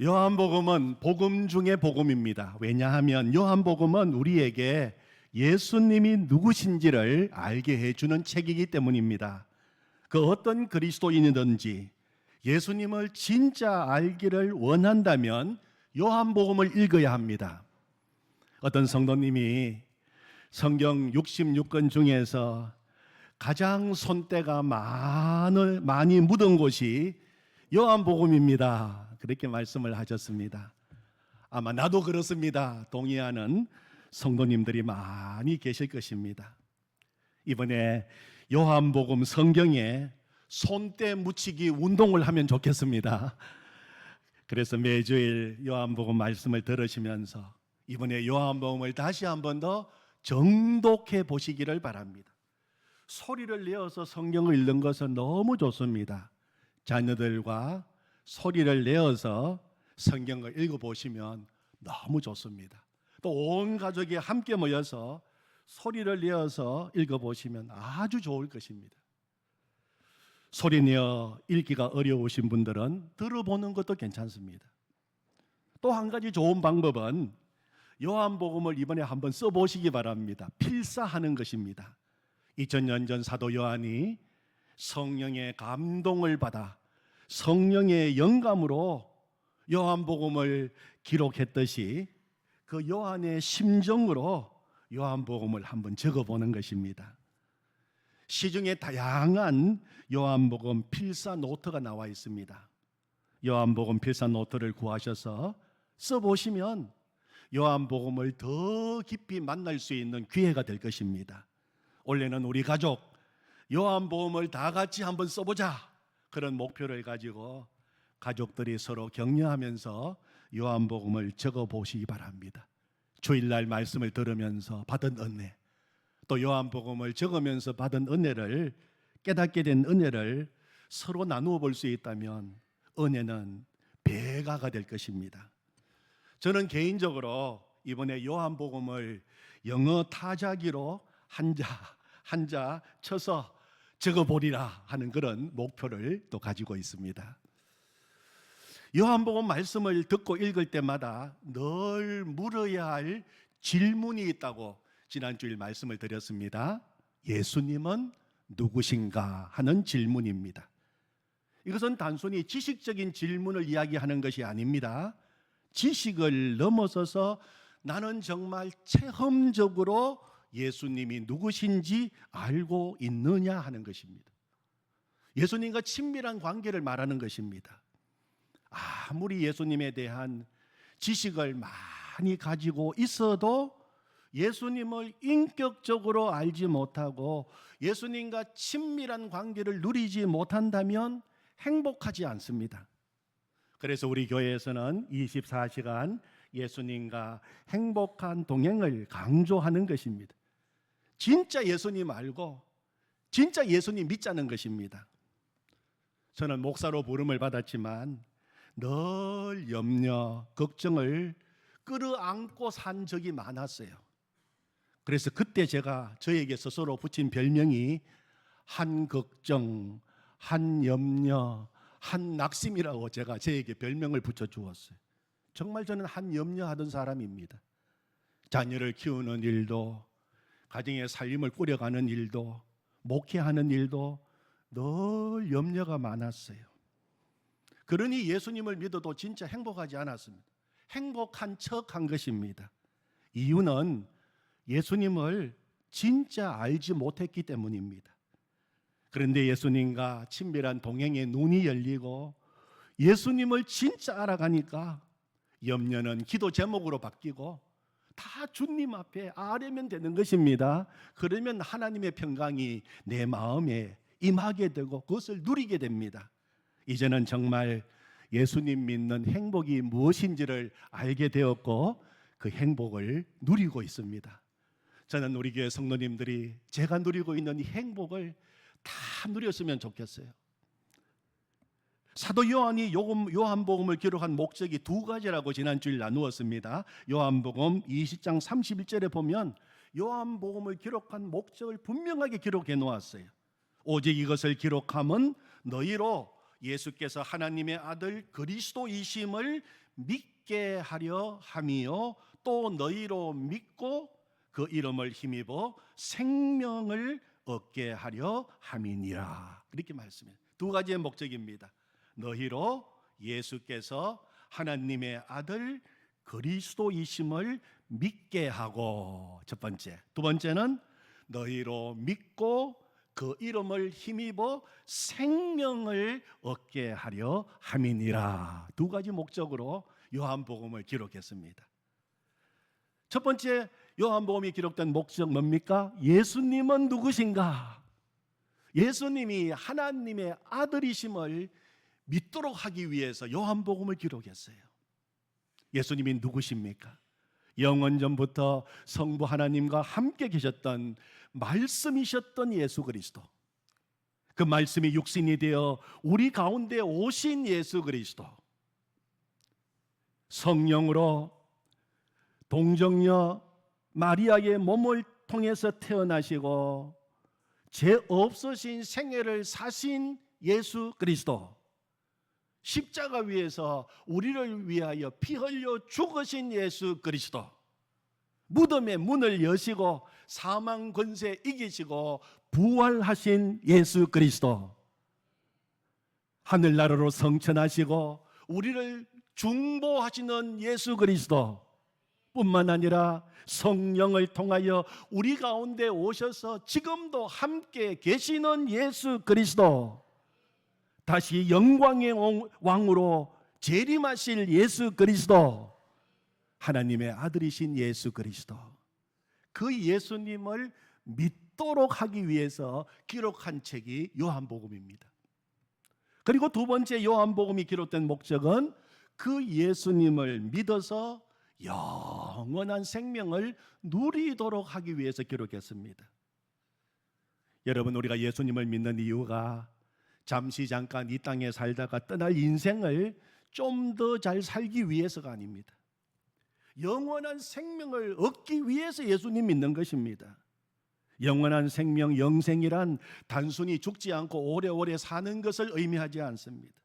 요한복음은 복음 중의 복음입니다. 왜냐하면 요한복음은 우리에게 예수님이 누구신지를 알게 해주는 책이기 때문입니다. 그 어떤 그리스도인이든지 예수님을 진짜 알기를 원한다면 요한복음을 읽어야 합니다. 어떤 성도님이 성경 66권 중에서 가장 손때가 많이 묻은 곳이 요한복음입니다. 그렇게 말씀을 하셨습니다. 아마 나도 그렇습니다. 동의하는 성도님들이 많이 계실 것입니다. 이번에 요한복음 성경에 손때 묻히기 운동을 하면 좋겠습니다. 그래서 매주일 요한복음 말씀을 들으시면서 이번에 요한복음을 다시 한 번 더 정독해 보시기를 바랍니다. 소리를 내어서 성경을 읽는 것은 너무 좋습니다. 자녀들과 소리를 내어서 성경을 읽어보시면 너무 좋습니다. 또 온 가족이 함께 모여서 소리를 내어서 읽어보시면 아주 좋을 것입니다. 소리 내어 읽기가 어려우신 분들은 들어보는 것도 괜찮습니다. 또 한 가지 좋은 방법은 요한복음을 이번에 한번 써보시기 바랍니다. 필사하는 것입니다. 2000년 전 사도 요한이 성령의 감동을 받아 성령의 영감으로 요한복음을 기록했듯이 그 요한의 심정으로 요한복음을 한번 적어보는 것입니다. 시중에 다양한 요한복음 필사 노트가 나와 있습니다. 요한복음 필사 노트를 구하셔서 써보시면 요한복음을 더 깊이 만날 수 있는 기회가 될 것입니다. 원래는 우리 가족 요한복음을 다 같이 한번 써보자, 그런 목표를 가지고 가족들이 서로 격려하면서 요한복음을 적어보시기 바랍니다. 주일날 말씀을 들으면서 받은 은혜, 또 요한복음을 적으면서 받은 은혜를, 깨닫게 된 은혜를 서로 나누어 볼 수 있다면 은혜는 배가가 될 것입니다. 저는 개인적으로 이번에 요한복음을 영어 타자기로 한자 쳐서 적어보리라 하는 그런 목표를 또 가지고 있습니다. 요한복음 말씀을 듣고 읽을 때마다 늘 물어야 할 질문이 있다고 지난주일 말씀을 드렸습니다. 예수님은 누구신가 하는 질문입니다. 이것은 단순히 지식적인 질문을 이야기하는 것이 아닙니다. 지식을 넘어서서 나는 정말 체험적으로 예수님이 누구신지 알고 있느냐 하는 것입니다. 예수님과 친밀한 관계를 말하는 것입니다. 아무리 예수님에 대한 지식을 많이 가지고 있어도 예수님을 인격적으로 알지 못하고 예수님과 친밀한 관계를 누리지 못한다면 행복하지 않습니다. 그래서 우리 교회에서는 24시간 예수님과 행복한 동행을 강조하는 것입니다. 진짜 예수님 알고 진짜 예수님 믿자는 것입니다. 저는 목사로 부름을 받았지만 늘 염려, 걱정을 끌어안고 산 적이 많았어요. 그래서 그때 제가 저에게 스스로 붙인 별명이 한 걱정, 한 염려, 한 낙심이라고 제가 저에게 별명을 붙여주었어요. 정말 저는 한 염려하던 사람입니다. 자녀를 키우는 일도, 가정의 살림을 꾸려가는 일도, 목회하는 일도 늘 염려가 많았어요. 그러니 예수님을 믿어도 진짜 행복하지 않았습니다. 행복한 척한 것입니다. 이유는 예수님을 진짜 알지 못했기 때문입니다. 그런데 예수님과 친밀한 동행의 눈이 열리고 예수님을 진짜 알아가니까 염려는 기도 제목으로 바뀌고 다 주님 앞에 아뢰면 되는 것입니다. 그러면 하나님의 평강이 내 마음에 임하게 되고 그것을 누리게 됩니다. 이제는 정말 예수님 믿는 행복이 무엇인지를 알게 되었고 그 행복을 누리고 있습니다. 저는 우리 교회 성도님들이 제가 누리고 있는 이 행복을 다 누렸으면 좋겠어요. 사도 요한이 요한복음을 기록한 목적이 두 가지라고 지난주일 나누었습니다. 요한복음 20장 31절에 보면 요한복음을 기록한 목적을 분명하게 기록해 놓았어요. 오직 이것을 기록함은 너희로 예수께서 하나님의 아들 그리스도이심을 믿게 하려 함이요 또 너희로 믿고 그 이름을 힘입어 생명을 얻게 하려 함이니라. 이렇게 말씀해요. 두 가지의 목적입니다. 너희로 예수께서 하나님의 아들 그리스도이심을 믿게 하고, 첫 번째. 두 번째는 너희로 믿고 그 이름을 힘입어 생명을 얻게 하려 함이니라. 두 가지 목적으로 요한복음을 기록했습니다. 첫 번째 요한복음이 기록된 목적 뭡니까? 예수님은 누구신가? 예수님이 하나님의 아들이심을 믿도록 하기 위해서 요한복음을 기록했어요. 예수님이 누구십니까? 영원전부터 성부 하나님과 함께 계셨던 말씀이셨던 예수 그리스도, 그 말씀이 육신이 되어 우리 가운데 오신 예수 그리스도, 성령으로 동정녀 마리아의 몸을 통해서 태어나시고 죄 없으신 생애를 사신 예수 그리스도, 십자가 위에서 우리를 위하여 피 흘려 죽으신 예수 그리스도, 무덤의 문을 여시고 사망 권세 이기시고 부활하신 예수 그리스도, 하늘나라로 성천하시고 우리를 중보하시는 예수 그리스도 뿐만 아니라 성령을 통하여 우리 가운데 오셔서 지금도 함께 계시는 예수 그리스도, 다시 영광의 왕으로 재림하실 예수 그리스도, 하나님의 아들이신 예수 그리스도, 그 예수님을 믿도록 하기 위해서 기록한 책이 요한복음입니다. 그리고 두 번째 요한복음이 기록된 목적은 그 예수님을 믿어서 영원한 생명을 누리도록 하기 위해서 기록했습니다. 여러분, 우리가 예수님을 믿는 이유가 잠시 잠깐 이 땅에 살다가 떠날 인생을 좀 더 잘 살기 위해서가 아닙니다. 영원한 생명을 얻기 위해서 예수님 믿는 것입니다. 영원한 생명, 영생이란 단순히 죽지 않고 오래오래 사는 것을 의미하지 않습니다.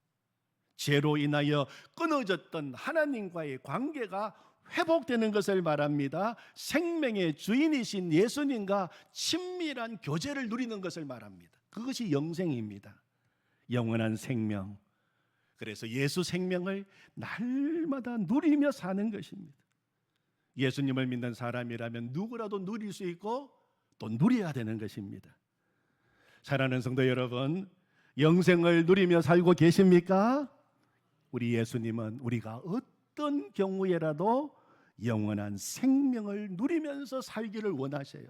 죄로 인하여 끊어졌던 하나님과의 관계가 회복되는 것을 말합니다. 생명의 주인이신 예수님과 친밀한 교제를 누리는 것을 말합니다. 그것이 영생입니다. 영원한 생명. 그래서 예수 생명을 날마다 누리며 사는 것입니다. 예수님을 믿는 사람이라면 누구라도 누릴 수 있고 또 누려야 되는 것입니다. 사랑하는 성도 여러분, 영생을 누리며 살고 계십니까? 우리 예수님은 우리가 어떤 경우에라도 영원한 생명을 누리면서 살기를 원하셔요.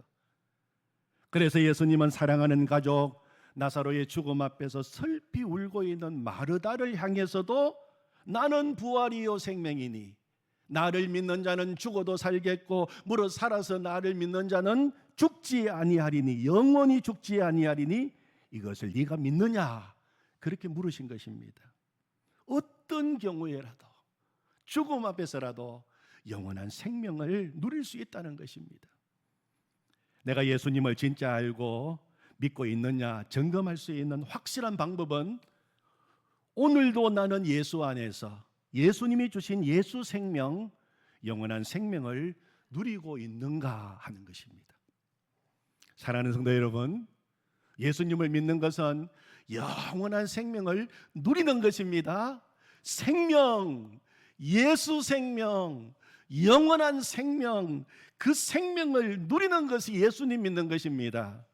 그래서 예수님은 사랑하는 가족 나사로의 죽음 앞에서 슬피 울고 있는 마르다를 향해서도 나는 부활이요 생명이니 나를 믿는 자는 죽어도 살겠고 무릇 살아서 나를 믿는 자는 죽지 아니하리니 영원히 죽지 아니하리니 이것을 네가 믿느냐? 그렇게 물으신 것입니다. 어떤 경우에라도 죽음 앞에서라도 영원한 생명을 누릴 수 있다는 것입니다. 내가 예수님을 진짜 알고 믿고 있느냐 점검할 수 있는 확실한 방법은 오늘도 나는 예수 안에서 예수님이 주신 예수 생명, 영원한 생명을 누리고 있는가 하는 것입니다. 사랑하는 성도 여러분, 예수님을 믿는 것은 영원한 생명을 누리는 것입니다. 생명, 예수 생명, 영원한 생명, 그 생명을 누리는 것이 예수님 믿는 것입니다.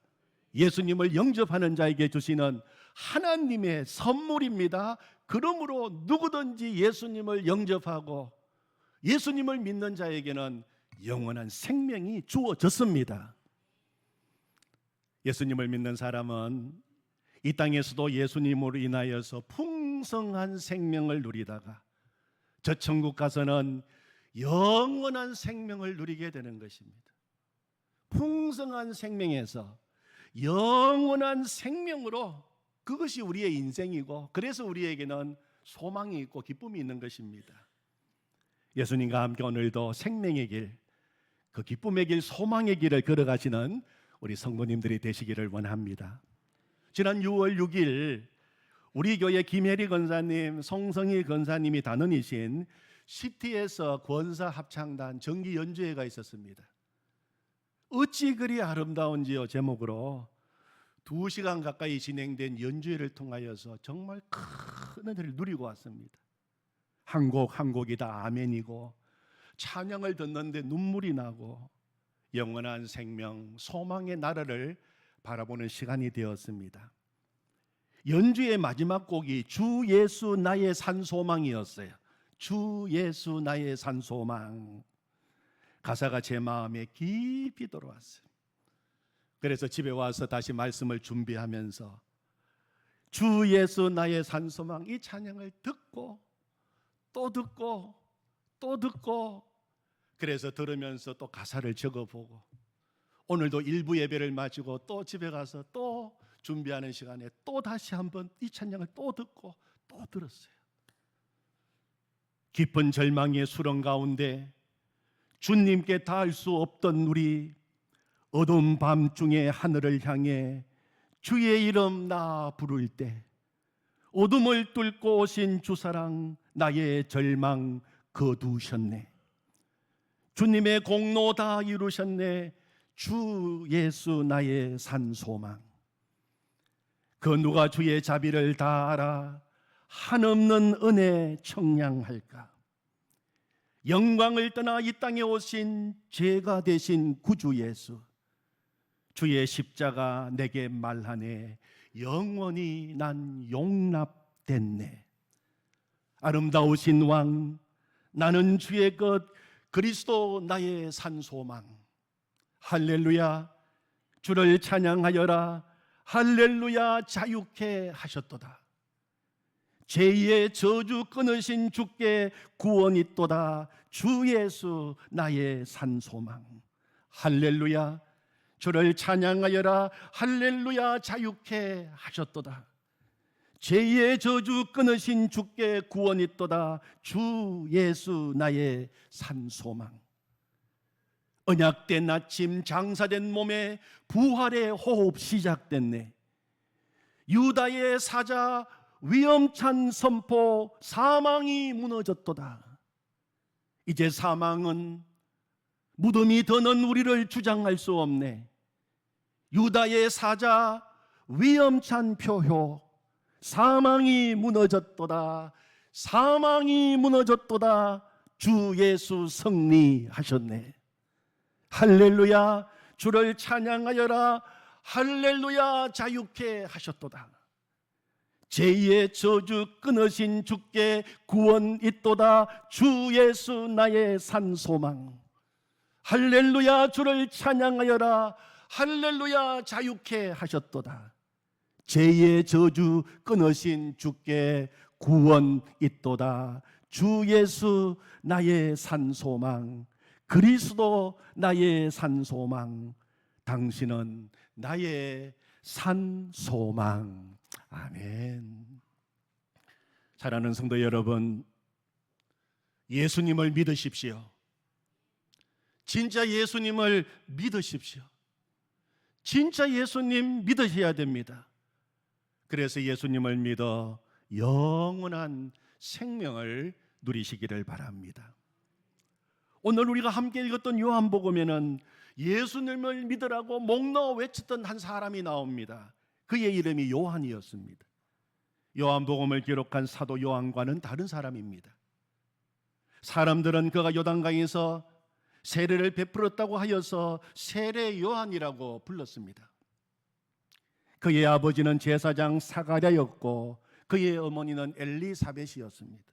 예수님을 영접하는 자에게 주시는 하나님의 선물입니다. 그러므로 누구든지 예수님을 영접하고 예수님을 믿는 자에게는 영원한 생명이 주어졌습니다. 예수님을 믿는 사람은 이 땅에서도 예수님으로 인하여서 풍성한 생명을 누리다가 저 천국 가서는 영원한 생명을 누리게 되는 것입니다. 풍성한 생명에서 영원한 생명으로, 그것이 우리의 인생이고 그래서 우리에게는 소망이 있고 기쁨이 있는 것입니다. 예수님과 함께 오늘도 생명의 길, 그 기쁨의 길, 소망의 길을 걸어가시는 우리 성도님들이 되시기를 원합니다. 지난 6월 6일 우리 교회 김혜리 권사님, 송성희 권사님이 단원이신 시티에서 권사 합창단 정기 연주회가 있었습니다. 어찌 그리 아름다운지요. 제목으로 2시간 가까이 진행된 연주회를 통하여서 정말 큰 은혜를 누리고 왔습니다. 한 곡 한 곡이 다 아멘이고 찬양을 듣는데 눈물이 나고 영원한 생명, 소망의 나라를 바라보는 시간이 되었습니다. 연주의 마지막 곡이 주 예수 나의 산소망이었어요. 주 예수 나의 산소망. 가사가 제 마음에 깊이 들어왔어요. 그래서 집에 와서 다시 말씀을 준비하면서 주 예수 나의 산소망 이 찬양을 듣고 또 듣고 또 듣고, 그래서 들으면서 또 가사를 적어보고, 오늘도 일부 예배를 마치고 또 집에 가서 또 준비하는 시간에 또 다시 한번 이 찬양을 또 듣고 또 들었어요. 깊은 절망의 수렁 가운데 주님께 닿을 수 없던 우리, 어두운 밤중에 하늘을 향해 주의 이름 나 부를 때 어둠을 뚫고 오신 주사랑 나의 절망 거두셨네. 주님의 공로 다 이루셨네. 주 예수 나의 산소망. 그 누가 주의 자비를 다 알아 한없는 은혜 청량할까. 영광을 떠나 이 땅에 오신 죄가 되신 구주 예수, 주의 십자가 내게 말하네. 영원히 난 용납됐네. 아름다우신 왕, 나는 주의 것, 그리스도 나의 산소망. 할렐루야, 주를 찬양하여라. 할렐루야, 자유케 하셨도다. 제2의 저주 끊으신 주께 구원이 있도다. 주 예수 나의 산소망. 할렐루야, 주를 찬양하여라. 할렐루야, 자유케 하셨도다. 제2의 저주 끊으신 주께 구원이 있도다. 주 예수 나의 산소망. 언약된 아침, 장사된 몸에 부활의 호흡 시작됐네. 유다의 사자 위험찬 선포, 사망이 무너졌도다. 이제 사망은 무덤이 더는 우리를 주장할 수 없네. 유다의 사자 위험찬 표효, 사망이 무너졌도다. 사망이 무너졌도다. 주 예수 승리하셨네. 할렐루야, 주를 찬양하여라. 할렐루야, 자유케 하셨도다. 제2의 저주 끊으신 주께 구원 있도다. 주 예수 나의 산소망. 할렐루야, 주를 찬양하여라. 할렐루야, 자유케 하셨도다. 제2의 저주 끊으신 주께 구원 있도다. 주 예수 나의 산소망. 그리스도 나의 산소망. 당신은 나의 산소망. 아멘. 사랑하는 성도 여러분, 예수님을 믿으십시오. 진짜 예수님을 믿으십시오. 진짜 예수님 믿으셔야 됩니다. 그래서 예수님을 믿어 영원한 생명을 누리시기를 바랍니다. 오늘 우리가 함께 읽었던 요한복음에는 예수님을 믿으라고 목 놓아 외쳤던 한 사람이 나옵니다. 그의 이름이 요한이었습니다. 요한복음을 기록한 사도 요한과는 다른 사람입니다. 사람들은 그가 요단강에서 세례를 베풀었다고 하여서 세례 요한이라고 불렀습니다. 그의 아버지는 제사장 사가랴였고 그의 어머니는 엘리사벳이었습니다.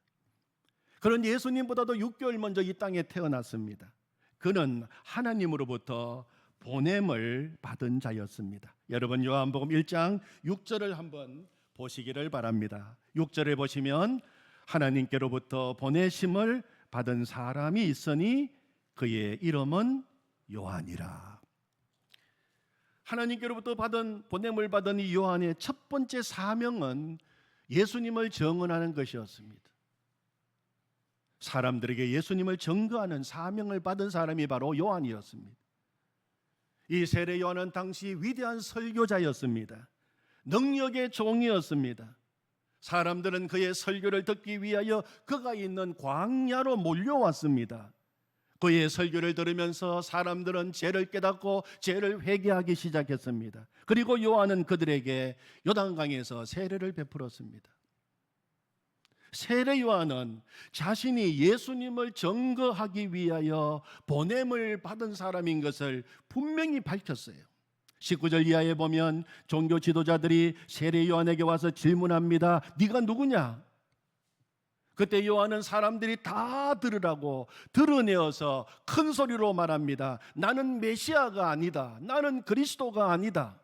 그런 예수님보다도 6개월 먼저 이 땅에 태어났습니다. 그는 하나님으로부터 보냄을 받은 자였습니다. 여러분, 요한복음 1장 6절을 한번 보시기를 바랍니다. 6절에 보시면 하나님께로부터 보내심을 받은 사람이 있으니 그의 이름은 요한이라. 하나님께로부터 보냄을 받은 이 요한의 첫 번째 사명은 예수님을 증언하는 것이었습니다. 사람들에게 예수님을 증거하는 사명을 받은 사람이 바로 요한이었습니다. 이 세례 요한은 당시 위대한 설교자였습니다. 능력의 종이었습니다. 사람들은 그의 설교를 듣기 위하여 그가 있는 광야로 몰려왔습니다. 그의 설교를 들으면서 사람들은 죄를 깨닫고 죄를 회개하기 시작했습니다. 그리고 요한은 그들에게 요단강에서 세례를 베풀었습니다. 세례 요한은 자신이 예수님을 증거하기 위하여 보냄을 받은 사람인 것을 분명히 밝혔어요. 19절 이하에 보면 종교 지도자들이 세례 요한에게 와서 질문합니다. 네가 누구냐? 그때 요한은 사람들이 다 들으라고 드러내어서 큰 소리로 말합니다. 나는 메시아가 아니다. 나는 그리스도가 아니다.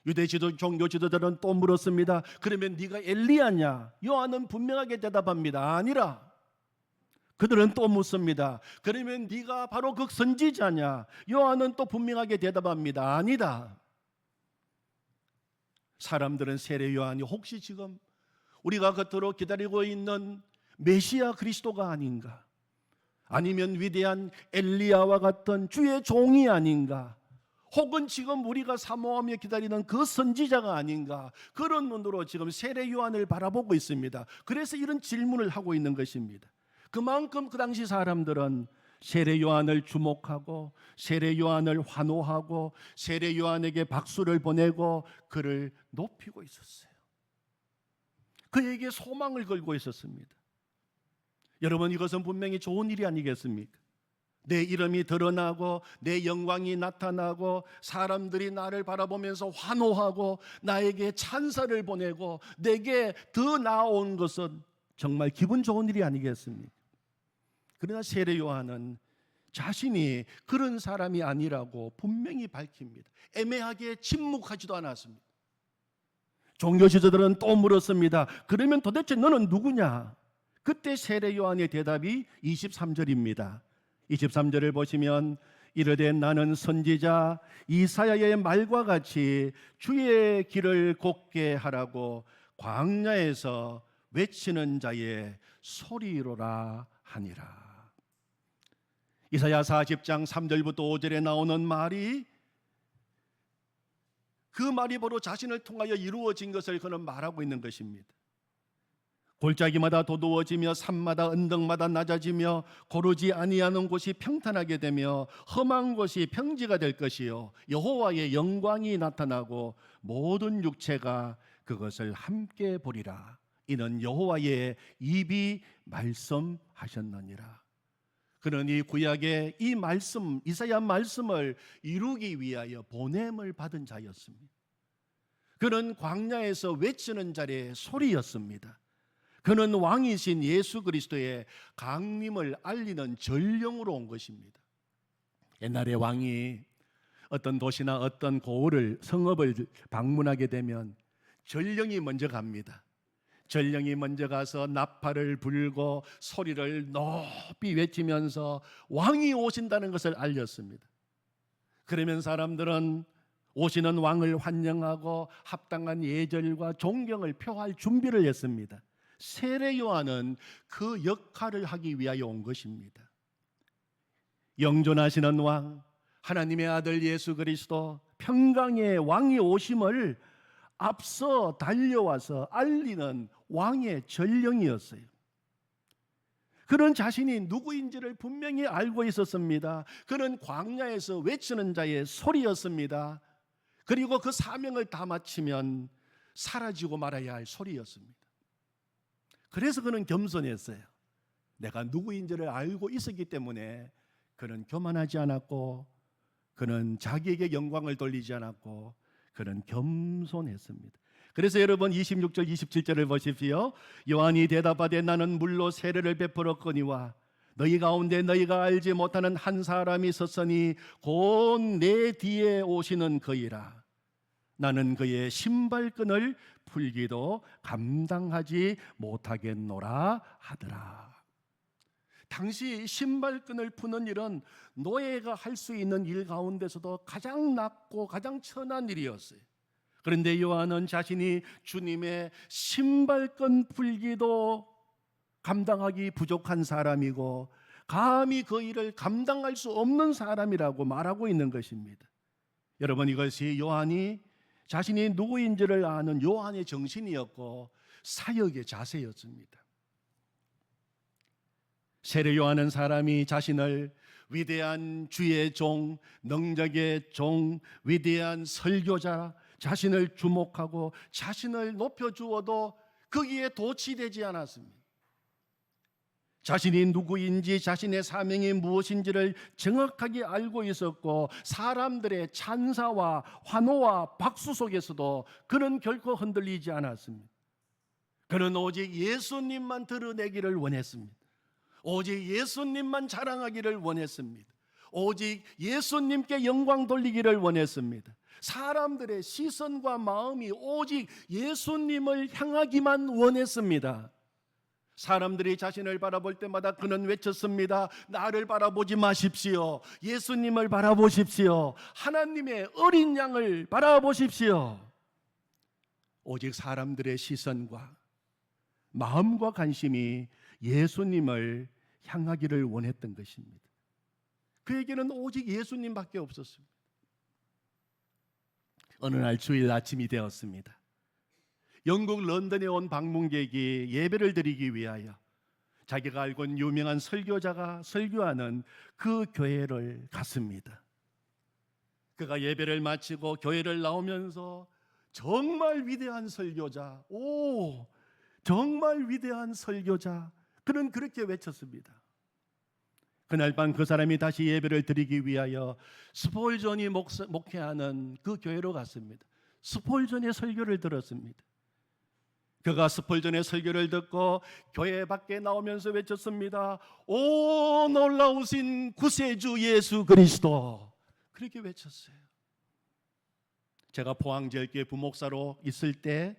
유대 종교 지도자들은 또 물었습니다. 그러면 네가 엘리야냐? 요한은 분명하게 대답합니다. 아니라. 그들은 또 묻습니다. 그러면 네가 바로 그 선지자냐? 요한은 또 분명하게 대답합니다. 아니다. 사람들은 세례 요한이 혹시 지금 우리가 겉으로 기다리고 있는 메시아 그리스도가 아닌가? 아니면 위대한 엘리야와 같은 주의 종이 아닌가? 혹은 지금 우리가 사모하며 기다리는 그 선지자가 아닌가? 그런 눈으로 지금 세례 요한을 바라보고 있습니다. 그래서 이런 질문을 하고 있는 것입니다. 그만큼 그 당시 사람들은 세례 요한을 주목하고 세례 요한을 환호하고 세례 요한에게 박수를 보내고 그를 높이고 있었어요. 그에게 소망을 걸고 있었습니다. 여러분, 이것은 분명히 좋은 일이 아니겠습니까? 내 이름이 드러나고 내 영광이 나타나고 사람들이 나를 바라보면서 환호하고 나에게 찬사를 보내고 내게 더 나아온 것은 정말 기분 좋은 일이 아니겠습니까? 그러나 세례 요한은 자신이 그런 사람이 아니라고 분명히 밝힙니다. 애매하게 침묵하지도 않았습니다. 종교 지도자들은 또 물었습니다. 그러면 도대체 너는 누구냐? 그때 세례 요한의 대답이 23절입니다. 23절을 보시면 이르되 나는 선지자 이사야의 말과 같이 주의 길을 곧게 하라고 광야에서 외치는 자의 소리로라 하니라. 이사야 40장 3절부터 5절에 나오는 말이 그 말이 바로 자신을 통하여 이루어진 것을 그는 말하고 있는 것입니다. 골짜기마다 도두어지며 산마다 언덕마다 낮아지며 고르지 아니하는 곳이 평탄하게 되며 험한 곳이 평지가 될 것이요 여호와의 영광이 나타나고 모든 육체가 그것을 함께 보리라. 이는 여호와의 입이 말씀하셨느니라. 그는 이 구약의 이 말씀, 이사야 말씀을 이루기 위하여 보냄을 받은 자였습니다. 그는 광야에서 외치는 자의 소리였습니다. 그는 왕이신 예수 그리스도의 강림을 알리는 전령으로 온 것입니다. 옛날에 왕이 어떤 도시나 어떤 고을을 성읍을 방문하게 되면 전령이 먼저 갑니다. 전령이 먼저 가서 나팔을 불고 소리를 높이 외치면서 왕이 오신다는 것을 알렸습니다. 그러면 사람들은 오시는 왕을 환영하고 합당한 예절과 존경을 표할 준비를 했습니다. 세례 요한은 그 역할을 하기 위하여 온 것입니다. 영존하시는 왕, 하나님의 아들 예수 그리스도 평강의 왕이 오심을 앞서 달려와서 알리는 왕의 전령이었어요. 그는 자신이 누구인지를 분명히 알고 있었습니다. 그는 광야에서 외치는 자의 소리였습니다. 그리고 그 사명을 다 마치면 사라지고 말아야 할 소리였습니다. 그래서 그는 겸손했어요. 내가 누구인지를 알고 있었기 때문에 그는 교만하지 않았고 그는 자기에게 영광을 돌리지 않았고 그는 겸손했습니다. 그래서 여러분 26절 27절을 보십시오. 요한이 대답하되 나는 물로 세례를 베풀었거니와 너희 가운데 너희가 알지 못하는 한 사람이 있었으니 곧 내 뒤에 오시는 그이라. 나는 그의 신발끈을 풀기도 감당하지 못하겠노라 하더라. 당시 신발끈을 푸는 일은 노예가 할 수 있는 일 가운데서도 가장 낮고 가장 천한 일이었어요. 그런데 요한은 자신이 주님의 신발끈 풀기도 감당하기 부족한 사람이고 감히 그 일을 감당할 수 없는 사람이라고 말하고 있는 것입니다. 여러분, 이것이 요한이 자신이 누구인지를 아는 요한의 정신이었고 사역의 자세였습니다. 세례 요한은 사람이 자신을 위대한 주의 종, 능력의 종, 위대한 설교자, 자신을 주목하고 자신을 높여주어도 거기에 도취되지 않았습니다. 자신이 누구인지, 자신의 사명이 무엇인지를 정확하게 알고 있었고, 사람들의 찬사와 환호와 박수 속에서도 그는 결코 흔들리지 않았습니다. 그는 오직 예수님만 드러내기를 원했습니다. 오직 예수님만 자랑하기를 원했습니다. 오직 예수님께 영광 돌리기를 원했습니다. 사람들의 시선과 마음이 오직 예수님을 향하기만 원했습니다. 사람들이 자신을 바라볼 때마다 그는 외쳤습니다. 나를 바라보지 마십시오. 예수님을 바라보십시오. 하나님의 어린 양을 바라보십시오. 오직 사람들의 시선과 마음과 관심이 예수님을 향하기를 원했던 것입니다. 그에게는 오직 예수님밖에 없었습니다. 어느 날 주일 아침이 되었습니다. 영국 런던에 온 방문객이 예배를 드리기 위하여 자기가 알고 있는 유명한 설교자가 설교하는 그 교회를 갔습니다. 그가 예배를 마치고 교회를 나오면서 정말 위대한 설교자, 정말 위대한 설교자, 그는 그렇게 외쳤습니다. 그날 밤 그 사람이 다시 예배를 드리기 위하여 스폴전이 목회하는 그 교회로 갔습니다. 스폴전의 설교를 들었습니다. 그가 스폴전의 설교를 듣고 교회 밖에 나오면서 외쳤습니다. 오 놀라우신 구세주 예수 그리스도, 그렇게 외쳤어요. 제가 포항제일교회 부목사로 있을 때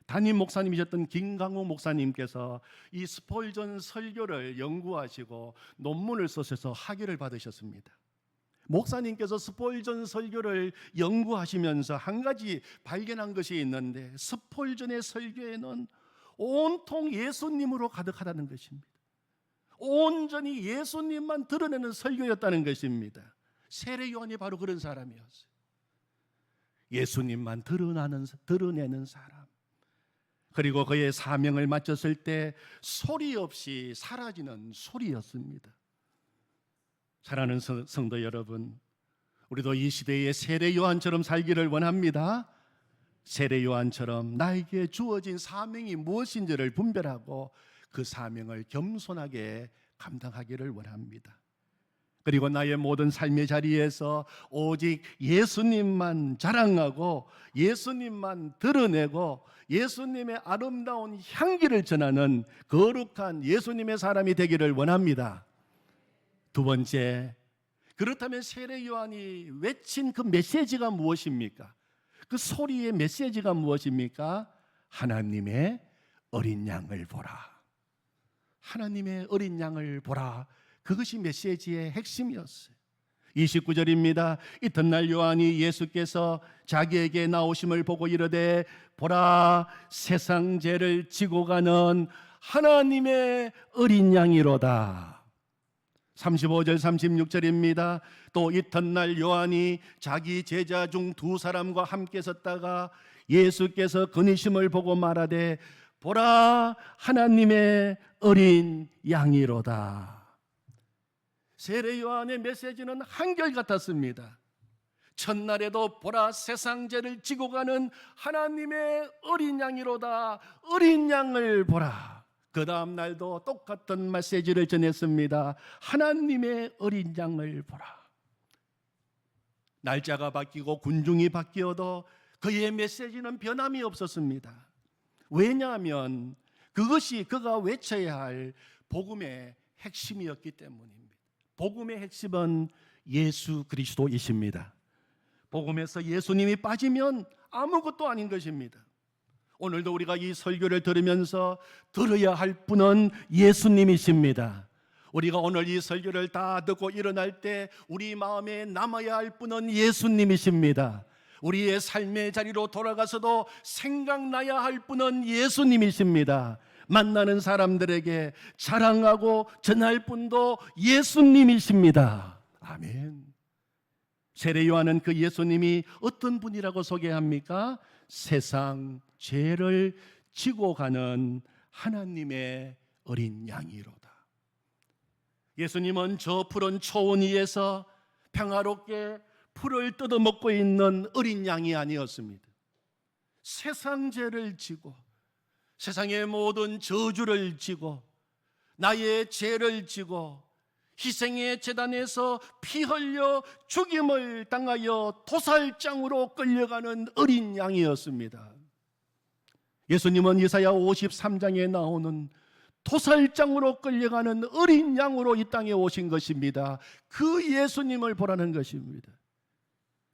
담임 목사님이셨던 김강우 목사님께서 이 스폴전 설교를 연구하시고 논문을 쓰셔서 학위를 받으셨습니다. 목사님께서 스폴전 설교를 연구하시면서 한 가지 발견한 것이 있는데, 스폴전의 설교에는 온통 예수님으로 가득하다는 것입니다. 온전히 예수님만 드러내는 설교였다는 것입니다. 세례 요한이 바로 그런 사람이었어요. 예수님만 드러내는 사람. 그리고 그의 사명을 마쳤을 때 소리 없이 사라지는 소리였습니다. 사랑하는 성도 여러분, 우리도 이 시대의 세례 요한처럼 살기를 원합니다. 세례 요한처럼 나에게 주어진 사명이 무엇인지를 분별하고 그 사명을 겸손하게 감당하기를 원합니다. 그리고 나의 모든 삶의 자리에서 오직 예수님만 자랑하고 예수님만 드러내고 예수님의 아름다운 향기를 전하는 거룩한 예수님의 사람이 되기를 원합니다. 두 번째, 그렇다면 세례 요한이 외친 그 메시지가 무엇입니까? 그 소리의 메시지가 무엇입니까? 하나님의 어린 양을 보라. 하나님의 어린 양을 보라. 그것이 메시지의 핵심이었어요. 29절입니다. 이튿날 요한이 예수께서 자기에게 나오심을 보고 이르되 보라, 세상 죄를 지고 가는 하나님의 어린 양이로다. 35절 36절입니다. 또 이튿날 요한이 자기 제자 중 두 사람과 함께 섰다가 예수께서 그니심을 보고 말하되 보라, 하나님의 어린 양이로다. 세례 요한의 메시지는 한결같았습니다. 첫날에도 보라, 세상 죄를 지고 가는 하나님의 어린 양이로다. 어린 양을 보라. 그 다음 날도 똑같은 메시지를 전했습니다. 하나님의 어린 양을 보라. 날짜가 바뀌고 군중이 바뀌어도 그의 메시지는 변함이 없었습니다. 왜냐하면 그것이 그가 외쳐야 할 복음의 핵심이었기 때문입니다. 복음의 핵심은 예수 그리스도이십니다. 복음에서 예수님이 빠지면 아무것도 아닌 것입니다. 오늘도 우리가 이 설교를 들으면서 들어야 할 분은 예수님이십니다. 우리가 오늘 이 설교를 다 듣고 일어날 때 우리 마음에 남아야 할 분은 예수님이십니다. 우리의 삶의 자리로 돌아가서도 생각나야 할 분은 예수님이십니다. 만나는 사람들에게 자랑하고 전할 분도 예수님이십니다. 아멘. 세례 요한은 그 예수님이 어떤 분이라고 소개합니까? 세상 죄를 지고 가는 하나님의 어린 양이로다. 예수님은 저 푸른 초원 위에서 평화롭게 풀을 뜯어먹고 있는 어린 양이 아니었습니다. 세상 죄를 지고 세상의 모든 저주를 지고 나의 죄를 지고 희생의 제단에서 피 흘려 죽임을 당하여 도살장으로 끌려가는 어린 양이었습니다. 예수님은 이사야 53장에 나오는 도살장으로 끌려가는 어린 양으로 이 땅에 오신 것입니다. 그 예수님을 보라는 것입니다.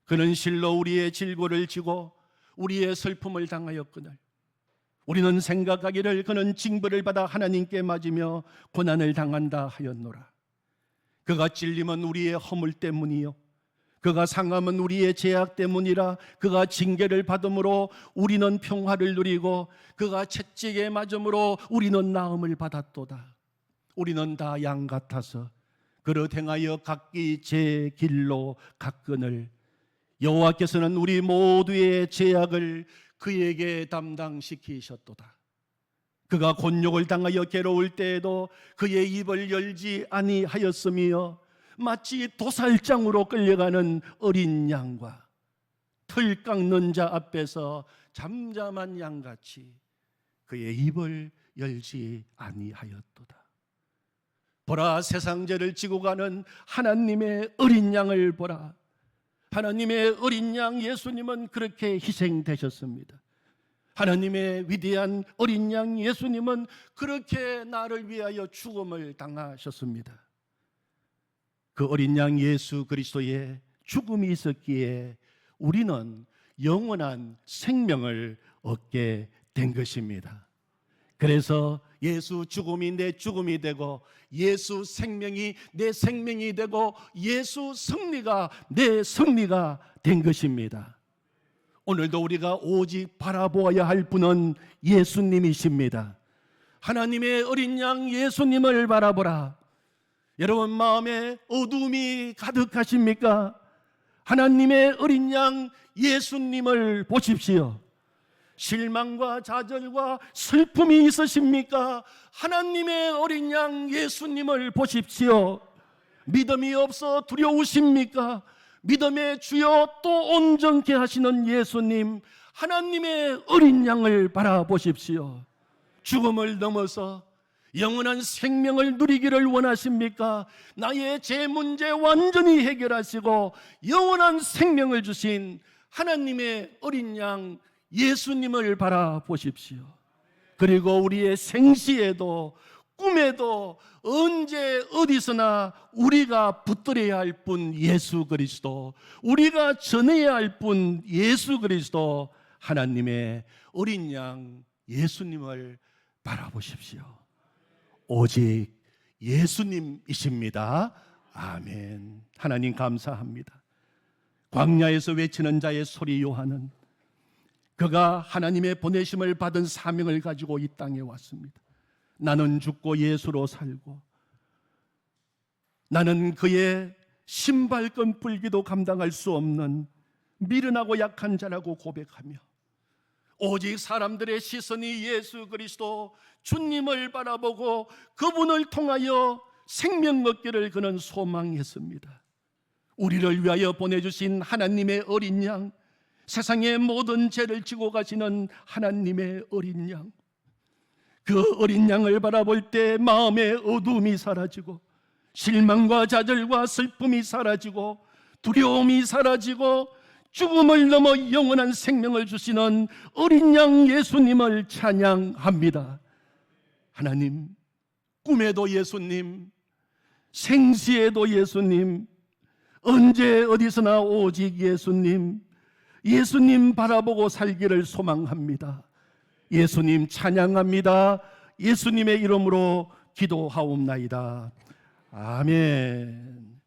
그는 실로 우리의 질고를 지고 우리의 슬픔을 당하였거늘 우리는 생각하기를 그는 징벌을 받아 하나님께 맞으며 고난을 당한다 하였노라. 그가 찔림은 우리의 허물 때문이요 그가 상함은 우리의 죄악 때문이라. 그가 징계를 받음으로 우리는 평화를 누리고 그가 채찍에 맞음으로 우리는 나음을 받았도다. 우리는 다 양 같아서 그릇 행하여 각기 제 길로 갔거늘 여호와께서는 우리 모두의 죄악을 그에게 담당시키셨도다. 그가 곤욕을 당하여 괴로울 때에도 그의 입을 열지 아니하였으며 마치 도살장으로 끌려가는 어린 양과 틀 깎는 자 앞에서 잠잠한 양같이 그의 입을 열지 아니하였도다. 보라, 세상 죄를 지고 가는 하나님의 어린 양을 보라. 하나님의 어린 양 예수님은 그렇게 희생되셨습니다. 하나님의 위대한 어린 양 예수님은 그렇게 나를 위하여 죽음을 당하셨습니다. 그 어린 양 예수 그리스도의 죽음이 있었기에 우리는 영원한 생명을 얻게 된 것입니다. 그래서 예수 죽음이 내 죽음이 되고 예수 생명이 내 생명이 되고 예수 승리가 내 승리가 된 것입니다. 오늘도 우리가 오직 바라보아야 할 분은 예수님이십니다. 하나님의 어린 양 예수님을 바라보라. 여러분 마음에 어둠이 가득하십니까? 하나님의 어린 양 예수님을 보십시오. 실망과 좌절과 슬픔이 있으십니까? 하나님의 어린 양 예수님을 보십시오. 믿음이 없어 두려우십니까? 믿음의 주여 또 온전케 하시는 예수님, 하나님의 어린 양을 바라보십시오. 죽음을 넘어서 영원한 생명을 누리기를 원하십니까? 나의 죄 문제 완전히 해결하시고 영원한 생명을 주신 하나님의 어린 양 예수님을 바라보십시오. 그리고 우리의 생시에도 꿈에도 언제 어디서나 우리가 붙들어야 할 분 예수 그리스도, 우리가 전해야 할 분 예수 그리스도, 하나님의 어린 양 예수님을 바라보십시오. 오직 예수님이십니다. 아멘. 하나님 감사합니다. 광야에서 외치는 자의 소리 요한은 그가 하나님의 보내심을 받은 사명을 가지고 이 땅에 왔습니다. 나는 죽고 예수로 살고 나는 그의 신발끈 풀기도 감당할 수 없는 미련하고 약한 자라고 고백하며 오직 사람들의 시선이 예수 그리스도 주님을 바라보고 그분을 통하여 생명 얻기를 그는 소망했습니다. 우리를 위하여 보내주신 하나님의 어린 양, 세상의 모든 죄를 지고 가시는 하나님의 어린 양, 그 어린 양을 바라볼 때 마음의 어둠이 사라지고 실망과 좌절과 슬픔이 사라지고 두려움이 사라지고 죽음을 넘어 영원한 생명을 주시는 어린 양 예수님을 찬양합니다. 하나님, 꿈에도 예수님, 생시에도 예수님, 언제 어디서나 오직 예수님, 예수님 바라보고 살기를 소망합니다. 예수님 찬양합니다. 예수님의 이름으로 기도하옵나이다. 아멘.